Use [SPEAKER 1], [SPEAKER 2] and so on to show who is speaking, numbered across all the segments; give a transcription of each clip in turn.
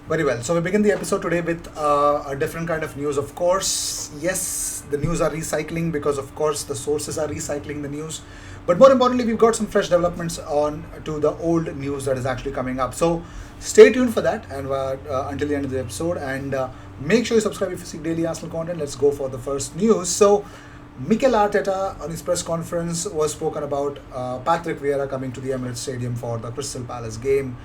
[SPEAKER 1] Very well. So we begin the episode today with a different kind of news. Of course, yes, the news are recycling because, of course, the sources are recycling the news. But more importantly, we've got some fresh developments on to the old news that is actually coming up. So stay tuned for that and until the end of the episode. And make sure you subscribe if you seek daily Arsenal content. Let's go for the first news. So Mikel Arteta on his press conference was spoken about Patrick Vieira coming to the Emirates Stadium for the Crystal Palace game.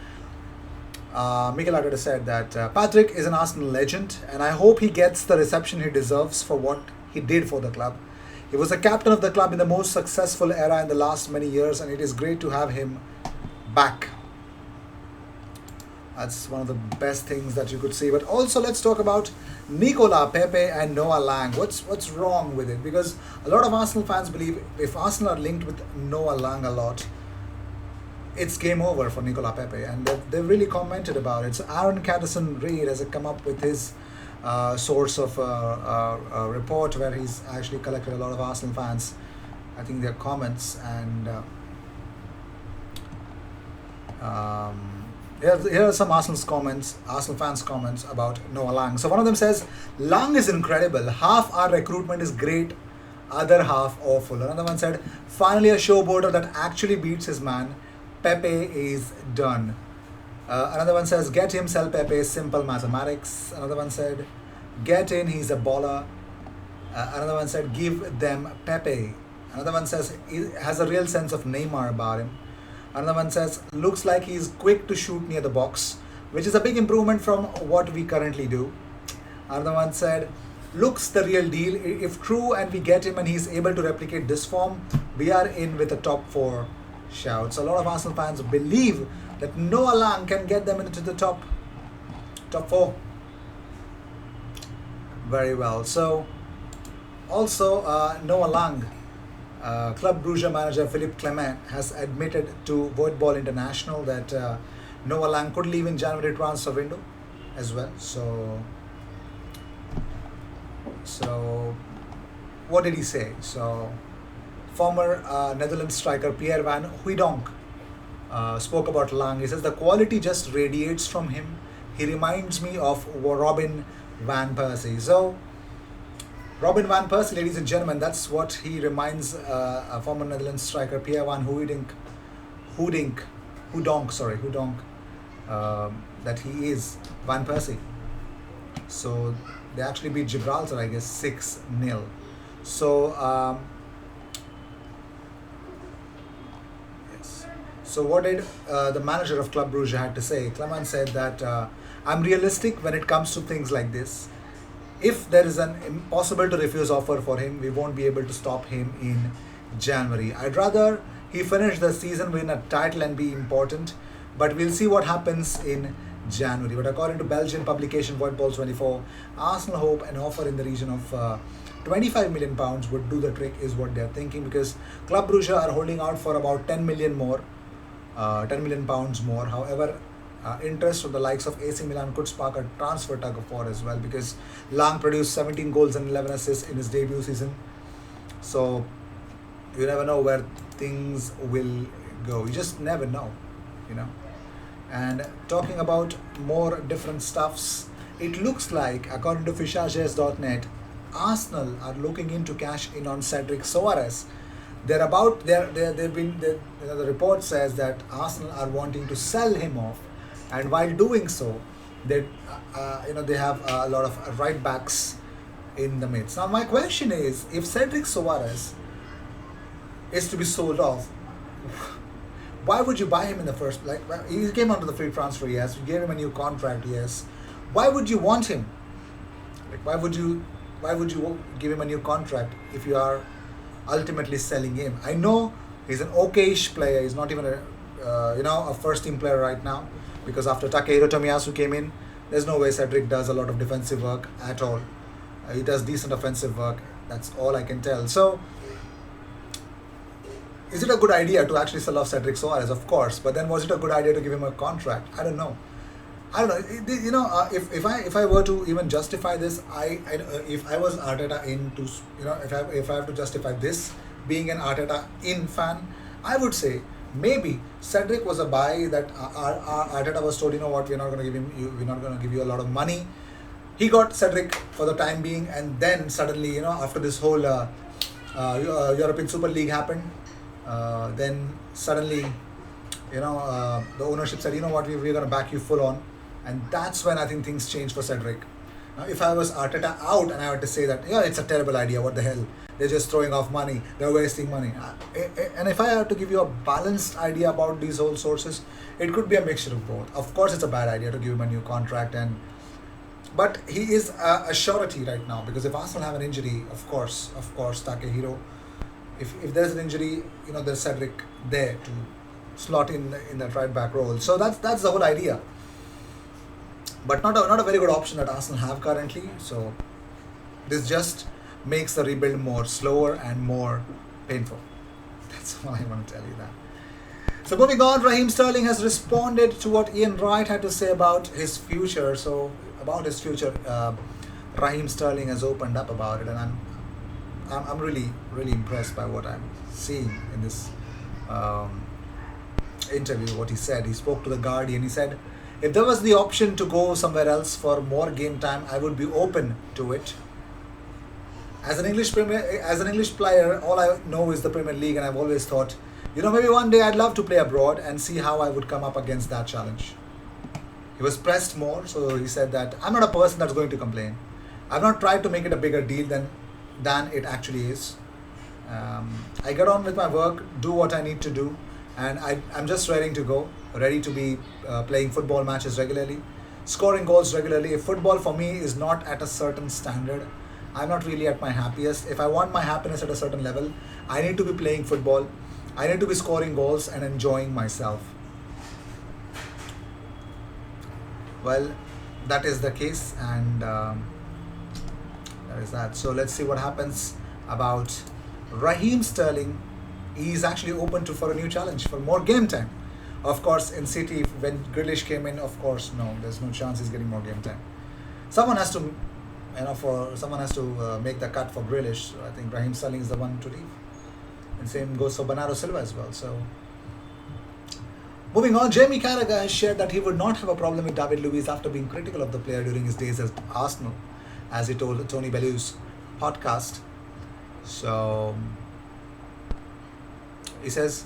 [SPEAKER 1] Mikel Arteta said that Patrick is an Arsenal legend, and I hope he gets the reception he deserves for what he did for the club. He was the captain of the club in the most successful era in the last many years, and it is great to have him back. That's one of the best things that you could see. But also, let's talk about Nicola Pepe and Noah Lang. What's wrong with it? Because a lot of Arsenal fans believe if Arsenal are linked with Noah Lang a lot, it's game over for Nicola Pepe, and they've really commented about it. So Aaron Caddison Reid has come up with his source of report where he's actually collected a lot of Arsenal fans, I think, their comments, and here are some Arsenal fans' comments about Noah Lang. So one of them says, Lang is incredible. Half our recruitment is great, other half awful. Another one said, finally a showboater that actually beats his man. Pepe is done. Another one says, get him, sell Pepe, simple mathematics. Another one said, get in, he's a baller. Another one said, give them Pepe. Another one says, he has a real sense of Neymar about him. Another one says, looks like he's quick to shoot near the box, which is a big improvement from what we currently do. Another one said, looks the real deal. If true and we get him and he's able to replicate this form, we are in with a top 4 shouts. A lot of Arsenal fans believe that Noah Lang can get them into the top 4. Very well. So also Noah Lang, Club Brugge manager Philippe Clement has admitted to Voetbal International that Noah Lang could leave in January transfer window as well. So what did he say? So former Netherlands striker Pierre van Hooijdonk spoke about Lang. He says the quality just radiates from him. He reminds me of Robin van Persie. So Robin van Persie, ladies and gentlemen, that's what he reminds a former Netherlands striker Pierre van Hooijdonk, that he is Van Persie. So they actually beat Gibraltar, I guess, 6-0. So So what did the manager of Club Brugge had to say? Clement said that I'm realistic when it comes to things like this. If there is an impossible to refuse offer for him, we won't be able to stop him in January. I'd rather he finish the season, win a title and be important, but we'll see what happens in January. But according to Belgian publication Voetbal 24, Arsenal hope an offer in the region of £25 million would do the trick, is what they're thinking, because Club Brugge are holding out for about 10 million more. £10 million more. However, interest from the likes of AC Milan could spark a transfer tug of war as well, because Lang produced 17 goals and 11 assists in his debut season. So you never know where things will go. You just never know, you know. And talking about more different stuffs, it looks like, according to fishages.net, Arsenal are looking into cash in on Cedric Soares. The report says that Arsenal are wanting to sell him off, and while doing so, they have a lot of right backs in the midst. Now my question is, if Cedric Soares is to be sold off, why would you buy him in the first place? Like, he came onto the free transfer, yes. You gave him a new contract, yes. Why would you want him? Like, why would you give him a new contract if you are ultimately selling him? I know he's an okayish player. He's not even a first team player right now, because after Takehiro Tomiyasu came in, there's no way Cedric does a lot of defensive work at all. He does decent offensive work. That's all I can tell. So is it a good idea to actually sell off Cedric Soares? Of course, but then was it a good idea to give him a contract? I don't know. If I were to even justify this, if I was Arteta if I have to justify this, being an Arteta in fan, I would say Maybe Cedric was a buy that Arteta was told, you know what, we're not going to give you a lot of money. He got Cedric for the time being, and then suddenly, after this whole European Super League happened, then suddenly, the ownership said, you know what, we're going to back you full on, and that's when I think things changed for Cedric. Now, if I was Arteta out and I had to say that, it's a terrible idea, what the hell, they're just throwing off money, they're wasting money. And if I have to give you a balanced idea about these whole sources, it could be a mixture of both. Of course, it's a bad idea to give him a new contract, but he is a surety right now, because if Arsenal have an injury, of course, Takehiro, if there's an injury, there's Cedric there to slot in that right back role. So that's the whole idea. But not a very good option that Arsenal have currently. So this just makes the rebuild more slower and more painful. That's all I want to tell you that. So moving on, Raheem Sterling has responded to what Ian Wright had to say about his future. So about his future, Raheem Sterling has opened up about it, and I'm really impressed by what I'm seeing in this interview. What he said, he spoke to the Guardian. He said, if there was the option to go somewhere else for more game time, I would be open to it. As an English player, all I know is the Premier League, and I've always thought, maybe one day I'd love to play abroad and see how I would come up against that challenge. He was pressed more, so he said that I'm not a person that's going to complain. I've not tried to make it a bigger deal than it actually is. I get on with my work, do what I need to do, and I'm just ready to go, ready to be playing football matches regularly, scoring goals regularly. If football for me is not at a certain standard, I'm not really at my happiest. If I want my happiness at a certain level, I need to be playing football, I need to be scoring goals and enjoying myself. Well, that is the case, and that is that. So let's see what happens about Raheem Sterling. He's actually open for a new challenge, for more game time. Of course, in City, when Grealish came in, of course, no, there's no chance he's getting more game time. Someone has to, make the cut for Grealish. So I think Raheem Sterling is the one to leave, and same goes for Bernardo Silva as well. So moving on, Jamie Carragher has shared that he would not have a problem with David Luiz after being critical of the player during his days at Arsenal, as he told Tony Bellu's podcast. So he says,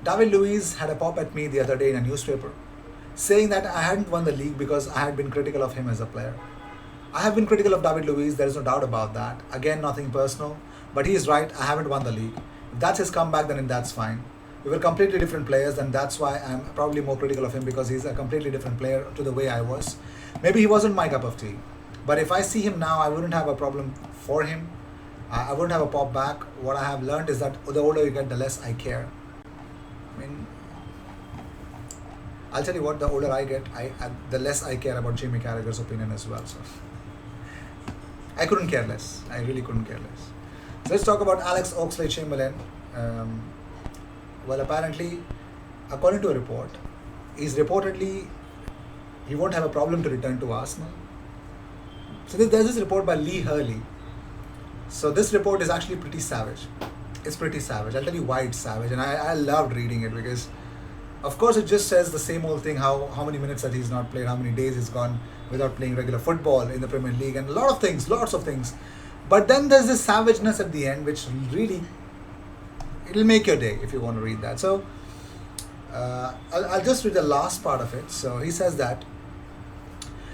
[SPEAKER 1] David Luiz had a pop at me the other day in a newspaper, saying that I hadn't won the league because I had been critical of him as a player. I have been critical of David Luiz, there is no doubt about that. Again, nothing personal, but he is right, I haven't won the league. If that's his comeback, then that's fine. We were completely different players, and that's why I'm probably more critical of him, because he's a completely different player to the way I was. Maybe he wasn't my cup of tea, but if I see him now, I wouldn't have a problem for him. I wouldn't have a pop back. What I have learned is that the older you get, the less I care. I mean, I'll tell you what, the older I get, the less I care about Jamie Carragher's opinion as well. So I couldn't care less. I really couldn't care less. So let's talk about Oxlade-Chamberlain. Well, apparently, according to a report, he won't have a problem to return to Arsenal. So there's this report by Lee Hurley. So this report is actually pretty savage. It's pretty savage. I'll tell you why it's savage, and I loved reading it, because of course it just says the same old thing, how many minutes that he's not played, how many days he's gone without playing regular football in the Premier League, and lots of things. But then there's this savageness at the end, which really, it'll make your day if you want to read that. So I'll just read the last part of it. So he says that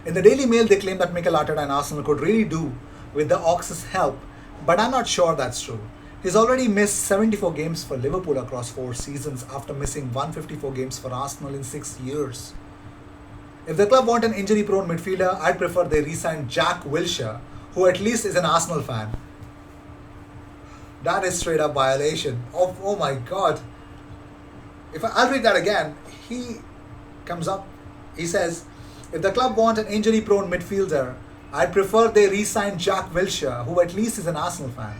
[SPEAKER 1] in the Daily Mail, they claim that Mikel Arteta and Arsenal could really do with the Ox's help, but I'm not sure that's true. He's already missed 74 games for Liverpool across 4 seasons after missing 154 games for Arsenal in 6 years. If the club want an injury-prone midfielder, I'd prefer they re-sign Jack Wilshere, who at least is an Arsenal fan. That is straight up violation. Oh my God. I'll read that again. He comes up, he says, if the club want an injury-prone midfielder, I'd prefer they re-sign Jack Wilshere, who at least is an Arsenal fan.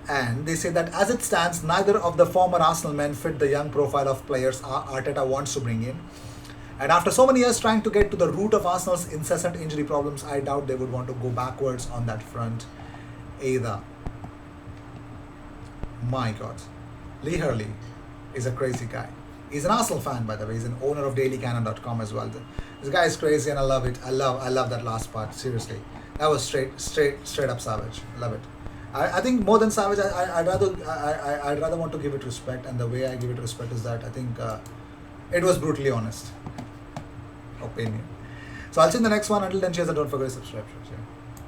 [SPEAKER 1] And they say that as it stands, neither of the former Arsenal men fit the young profile of players Arteta wants to bring in. And after so many years trying to get to the root of Arsenal's incessant injury problems, I doubt they would want to go backwards on that front either. My God. Lee Hurley is a crazy guy. He's an Arsenal fan, by the way. He's an owner of dailycannon.com as well. This guy is crazy and I love it. I love that last part. Seriously. That was straight up savage. Love it. I think more than savage, I'd rather want to give it respect, and the way I give it respect is that I think it was brutally honest opinion. So I'll see you in the next one. Until then, cheers and don't forget to subscribe.